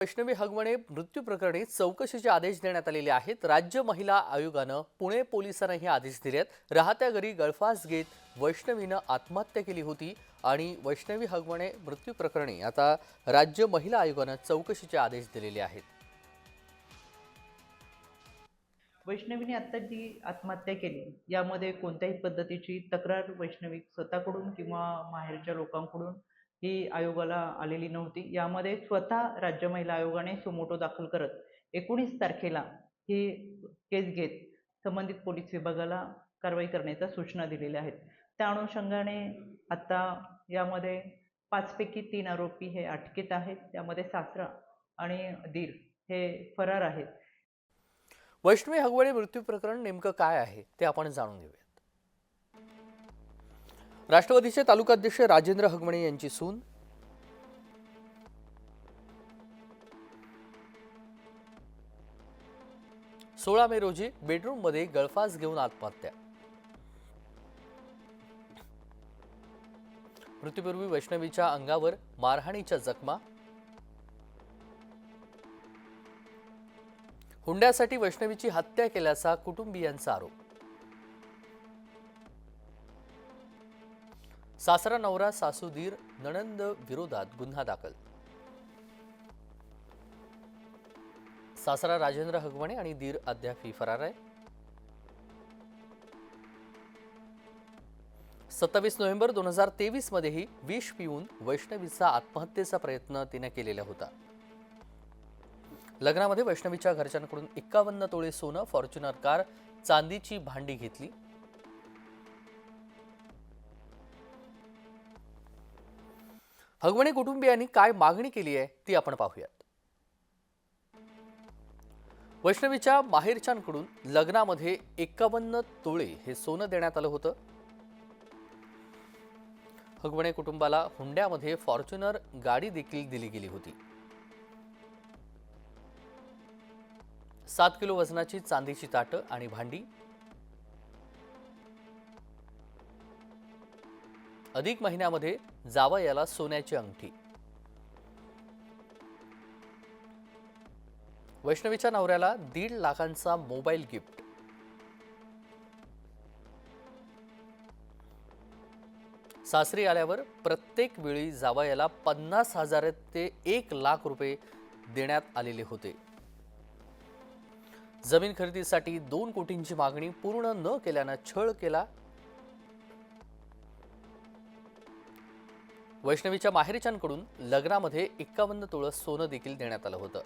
वैष्णवी हगवणे मृत्यू प्रकरणी चौकशीचे आदेश देण्यात आलेले आहेत। राज्य महिला आयोगानं पुणे पोलिसांना हे आदेश दिलेत। राहत्या घरी गळफास घेत वैष्णवीनं आत्महत्या केली होती आणि वैष्णवी हगवणे मृत्यू प्रकरणी आता राज्य महिला आयोगानं चौकशीचे आदेश दिलेले आहेत। वैष्णवीने आता जी आत्महत्या केली यामध्ये कोणत्याही पद्धतीची तक्रार वैष्णवी स्वतःकडून किंवा माहेरच्या लोकांकडून ही आयोगाला आलेली नव्हती। यामध्ये स्वतः राज्य महिला आयोगाने सुमोटो दाखल करत 19 तारखेला ही केस घेत संबंधित पोलीस विभागाला कारवाई करण्याच्या सूचना दिलेल्या आहेत। त्या अनुषंगाने आता यामध्ये 5 पैकी 3 आरोपी हे अटकेत आहेत। त्यामध्ये सासरा आणि दीर हे फरार आहेत। वैष्णवी हगवणे मृत्यू प्रकरण नेमकं काय आहे ते आपण जाणून घेऊयात। राष्ट्रवादीचे तालुकाध्यक्ष राजेंद्र हगवणे यांची सून 16 मे रोजी बेडरूम मध्ये गळफास घेऊन आत्महत्या। मृत्यूपूर्वी वैष्णवीच्या अंगावर मारहाणीच्या जखमा। हुंड्यासाठी वैष्णवीची हत्या केल्याचा कुटुंबीयांचा आरोप। सासरा नवरा सासू दीर नणंद विरोधात गुन्हा दाखल। सासरा राजेंद्र हगवणे आणि दीर अद्याप फरार आहे। 27 नोव्हेंबर 2023 मध्येही विष पिऊन वैष्णवीचा आत्महत्येचा प्रयत्न तिने केलेला होता। लग्नामध्ये वैष्णवीच्या घरच्यांकडून 51 तोळे सोनं, फॉर्च्युनर कार, चांदीची भांडी घेतली। हगवणे कुटुंबियांनी काय मागणी केली आहे ती आपण पाहूयात। वैष्णवीच्या माहेरच्यांकडून लग्नामध्ये 51 तोळे हे सोनं देण्यात आलं होतं। हगवणे कुटुंबाला हुंड्यामध्ये फॉर्च्युनर गाडी देखील दिली गेली होती। 7 किलो वजनाची चांदीची ताटं आणि भांडी, अधिक महिन्यामध्ये जावयाला सोन्याची अंगठी, वैष्णवीच्या नवऱ्याला 1.5 लाखांचा मोबाईल गिफ्ट, सासरी आल्यावर प्रत्येक वेळी जावयाला 50,000 ते 1 लाख रुपये देण्यात आलेले होते। जमीन खरेदीसाठी 2 कोटींची मागणी पूर्ण न केल्यानं छळ केला। वैष्णवीच्या माहेरच्यांकडून लग्नामध्ये 51 तोळे सोनं देखील देण्यात आलं होतं।